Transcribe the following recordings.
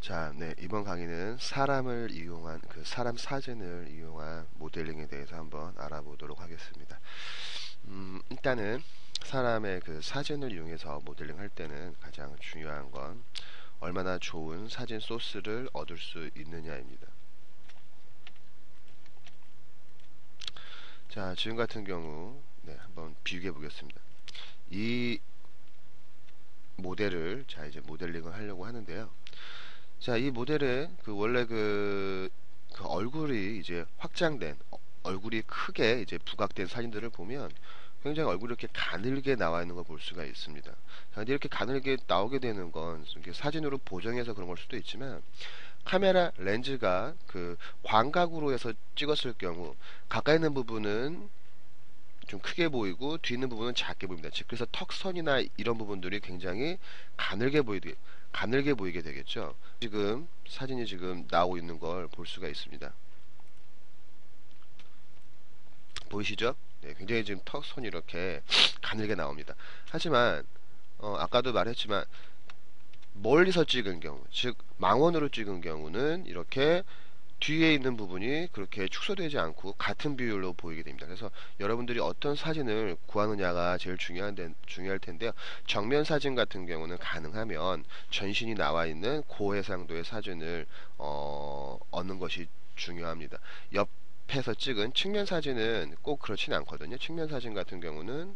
자, 네, 이번 강의는 사람을 이용한 사람 사진을 이용한 모델링에 대해서 한번 알아보도록 하겠습니다. 일단은 사람의 그 사진을 이용해서 모델링 할 때는 가장 중요한 건 얼마나 좋은 사진 소스를 얻을 수 있느냐입니다. 자, 지금 같은 경우 네, 한번 비교해 보겠습니다. 이 모델을 이제 모델링을 하려고 하는데요. 자, 이 모델은 원래 그 얼굴이 이제 확장된 얼굴이 크게 이제 부각된 사진들을 보면 굉장히 얼굴이 이렇게 가늘게 나와 있는 걸 볼 수가 있습니다. 자, 근데 이렇게 가늘게 나오게 되는 건 이렇게 사진으로 보정해서 그런 걸 수도 있지만 카메라 렌즈가 그 광각으로 해서 찍었을 경우 가까이 있는 부분은 좀 크게 보이고 뒤 있는 부분은 작게 보입니다. 즉 그래서 턱선이나 이런 부분들이 굉장히 가늘게 보이게 되겠죠. 지금 사진이 지금 나오고 있는 걸 볼 수가 있습니다. 보이시죠? 네, 굉장히 지금 턱선이 이렇게 가늘게 나옵니다. 하지만 아까도 말했지만 멀리서 찍은 경우, 즉 망원으로 찍은 경우는 이렇게 뒤에 있는 부분이 그렇게 축소되지 않고 같은 비율로 보이게 됩니다. 그래서 여러분들이 어떤 사진을 구하느냐가 제일 중요할 텐데요. 정면 사진 같은 경우는 가능하면 전신이 나와 있는 고해상도의 사진을 얻는 것이 중요합니다. 옆에서 찍은 측면 사진은 꼭 그렇진 않거든요. 측면 사진 같은 경우는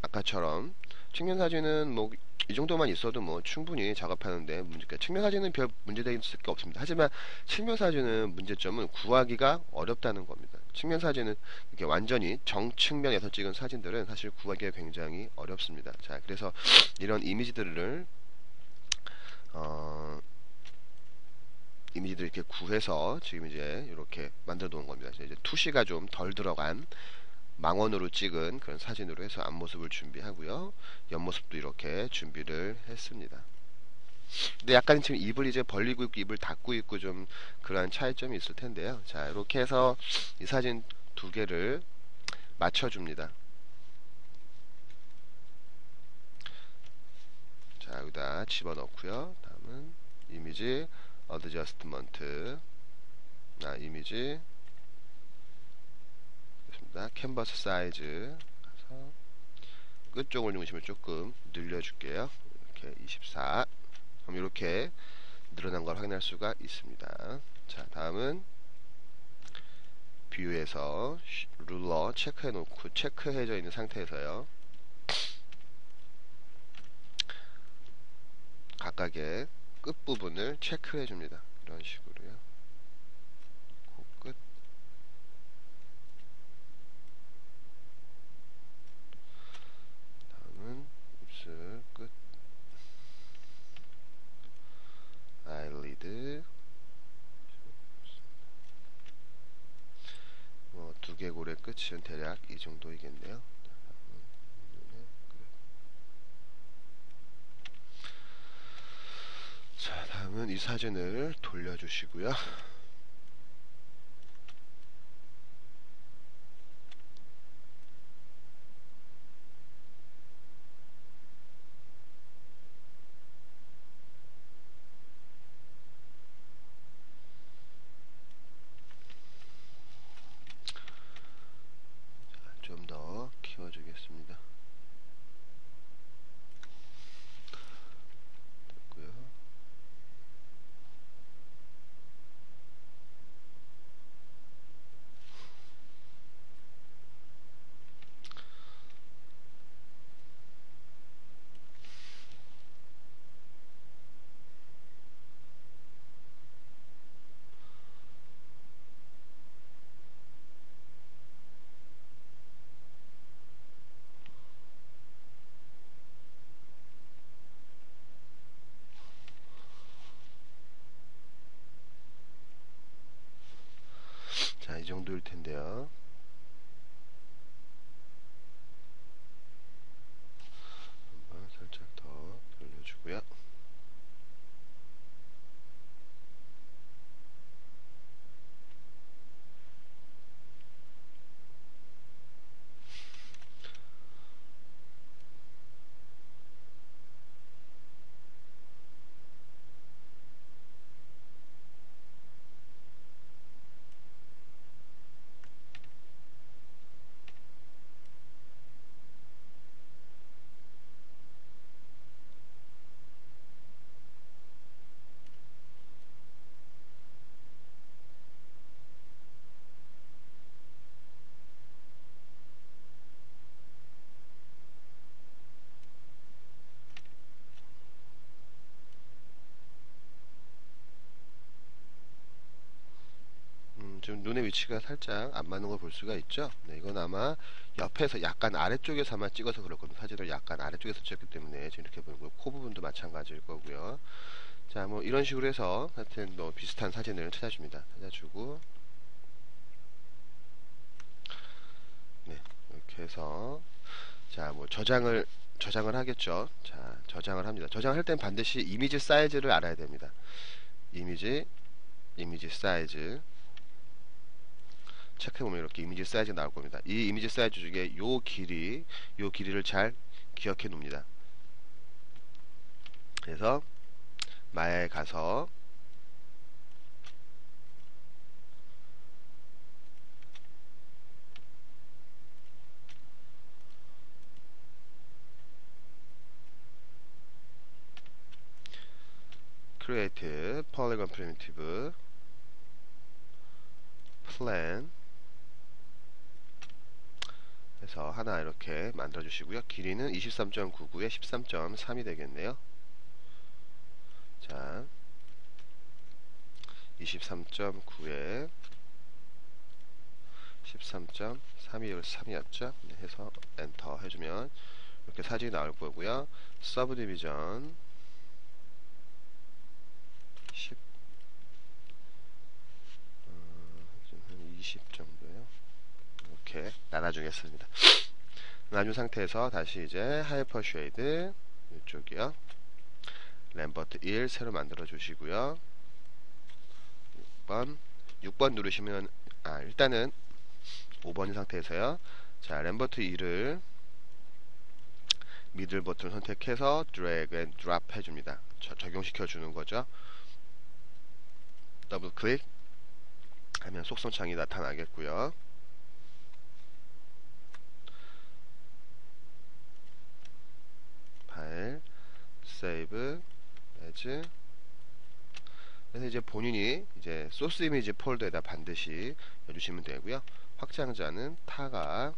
아까처럼 측면 사진은 뭐 이 정도만 있어도 뭐 충분히 작업하는데 측면 사진은 별 문제될 게 없습니다. 하지만 측면 사진은 문제점은 구하기가 어렵다는 겁니다. 측면 사진은 이렇게 완전히 정측면에서 찍은 사진들은 사실 구하기가 굉장히 어렵습니다. 자, 그래서 이런 이미지들을 이렇게 구해서 지금 이제 이렇게 만들어 놓은 겁니다. 이제 투시가 좀 덜 들어간 망원으로 찍은 그런 사진으로 해서 앞모습을 준비하고요. 옆모습도 이렇게 준비를 했습니다. 근데 약간 지금 입을 이제 벌리고 있고 입을 닫고 있고 좀 그러한 차이점이 있을 텐데요. 자, 이렇게 해서 이 사진 두 개를 맞춰줍니다. 자, 여기다 집어넣고요. 다음은 이미지 어드저스트먼트, 이미지 캔버스 사이즈 가서 끝쪽을 중심을 조금 늘려줄게요. 이렇게 24. 그럼 이렇게 늘어난 걸 확인할 수가 있습니다. 자, 다음은 뷰에서 룰러 체크해 놓고 체크해져 있는 상태에서요. 각각의 끝부분을 체크해 줍니다. 이런 식으로요. 코끝. 다음은 입술 끝. 아이리드. 두개골의 끝은 대략 이 정도이겠네요. 자, 다음은 이 사진을 돌려주시고요. 좀 더 키워주겠습니다. 됐고요. 좀 눈의 위치가 살짝 안 맞는 걸 볼 수가 있죠. 네, 이건 아마 옆에서 약간 아래쪽에서 아마 찍어서 그럴 겁니다. 사진을 약간 아래쪽에서 찍었기 때문에 지금 이렇게 보이고요. 코 부분도 마찬가지일 거고요. 자, 뭐 이런 식으로 해서 하여튼 뭐 비슷한 사진을 찾아줍니다. 찾아주고, 네, 이렇게 해서 자, 뭐 저장을 하겠죠. 자, 저장을 합니다. 저장할 땐 반드시 이미지 사이즈를 알아야 됩니다. 이미지 사이즈 체크해보면 이렇게 이미지 사이즈가 나올 겁니다. 이 이미지 사이즈 중에 요 길이를 잘 기억해 놉니다. 그래서 마야에 가서 create polygon primitive plan 해서 하나 이렇게 만들어 주시고요. 길이는 23.99에 13.3이 되겠네요. 자, 23.9에 13.3이 3이었죠. 네, 해서 엔터 해주면 이렇게 사진이 나올 거고요. 서브 디비전 10, 한 20 정도요. 이렇게 나눠주겠습니다. 나눈 상태에서 다시 이제 하이퍼 쉐이드 이쪽이요. 램버트 1 새로 만들어 주시고요. 6번 누르시면 일단은 5번인 상태에서요. 자, 램버트 2를 미들 버튼을 선택해서 드래그 앤 드랍 해줍니다. 적용시켜 주는 거죠. 더블 클릭 하면 속성창이 나타나겠고요. 파일, 세이브, 에즈. 그래서 이제 본인이 이제 소스 이미지 폴더에다 반드시 넣어주시면 되고요. 확장자는 타가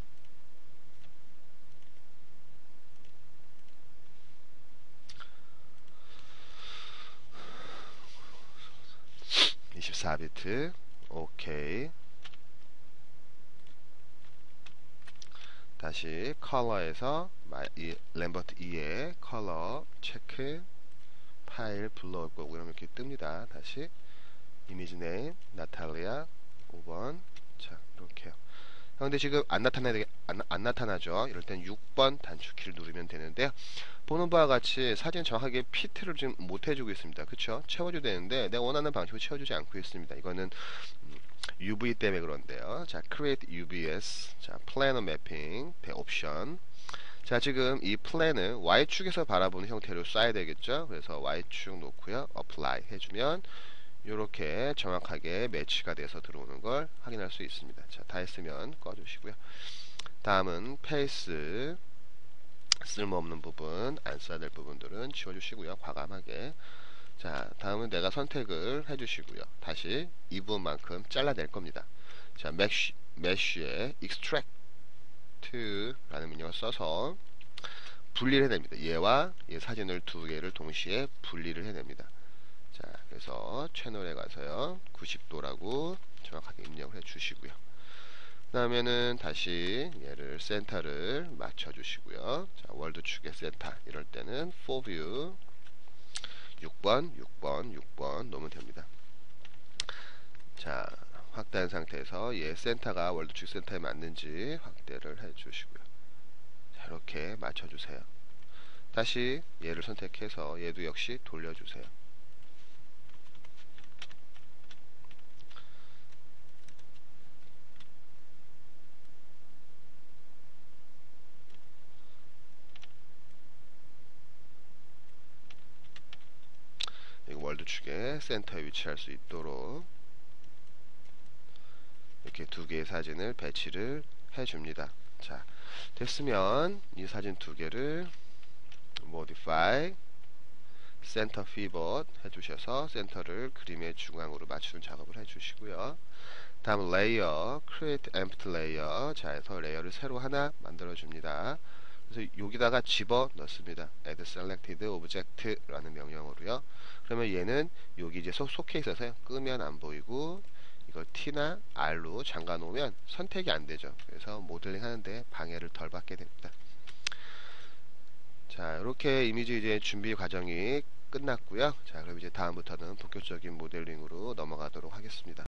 24비트. 오케이. 다시 컬러에서 이 램버트 2의 컬러 체크 파일 불러올 거고 이러면 이렇게 뜹니다. 다시 이미지 네임 나탈리아 5번. 자, 이렇게요. 근데 지금 안 나타나죠. 이럴 땐 6번 단축키를 누르면 되는데요. 보는 바와 같이 사진 정확하게 피트를 지금 못 해주고 있습니다. 그쵸? 채워줘야 되는데 내가 원하는 방식으로 채워주지 않고 있습니다. 이거는 UV 때문에 그런데요. 자, create UVS. 자, planar mapping 대옵션. 자, 지금 이 플랜은 Y축에서 바라보는 형태로 쏴야 되겠죠. 그래서 Y축 놓고요. apply 해주면 이렇게 정확하게 매치가 돼서 들어오는 걸 확인할 수 있습니다. 자, 다 했으면 꺼주시고요. 다음은 페이스 쓸모없는 부분, 안 써야 될 부분들은 지워주시고요. 과감하게. 자, 다음은 내가 선택을 해주시고요. 다시 이 부분만큼 잘라낼 겁니다. 자, mesh에 extract 라는 명령을 써서 분리를 해냅니다. 얘와 얘 사진을 두 개를 동시에 분리를 해냅니다. 자, 그래서 채널에 가서요 90도라고 정확하게 입력을 해 주시고요. 그 다음에는 다시 얘를 센터를 맞춰 주시고요. 자, 월드 축의 센터 이럴 때는 for view 6번 놓으면 됩니다. 자, 확대한 상태에서 얘 센터가 월드 축 센터에 맞는지 확대를 해 주시고요. 자, 이렇게 맞춰 주세요. 다시 얘를 선택해서 얘도 역시 돌려 주세요. 월드 축의 센터에 위치할 수 있도록 이렇게 두 개의 사진을 배치를 해줍니다. 자, 됐으면 이 사진 두 개를 modify center pivot 해주셔서 센터를 그림의 중앙으로 맞추는 작업을 해주시고요. 다음 레이어 create empty layer. 자, 해서 레이어를 새로 하나 만들어 줍니다. 그래서 여기다가 집어 넣습니다. add selected object 라는 명령으로요. 그러면 얘는 여기 이제 속해 있어서요. 끄면 안 보이고 이걸 T나 R로 잠가 놓으면 선택이 안 되죠. 그래서 모델링 하는데 방해를 덜 받게 됩니다. 자, 이렇게 이미지 이제 준비 과정이 끝났고요. 자, 그럼 이제 다음부터는 본격적인 모델링으로 넘어가도록 하겠습니다.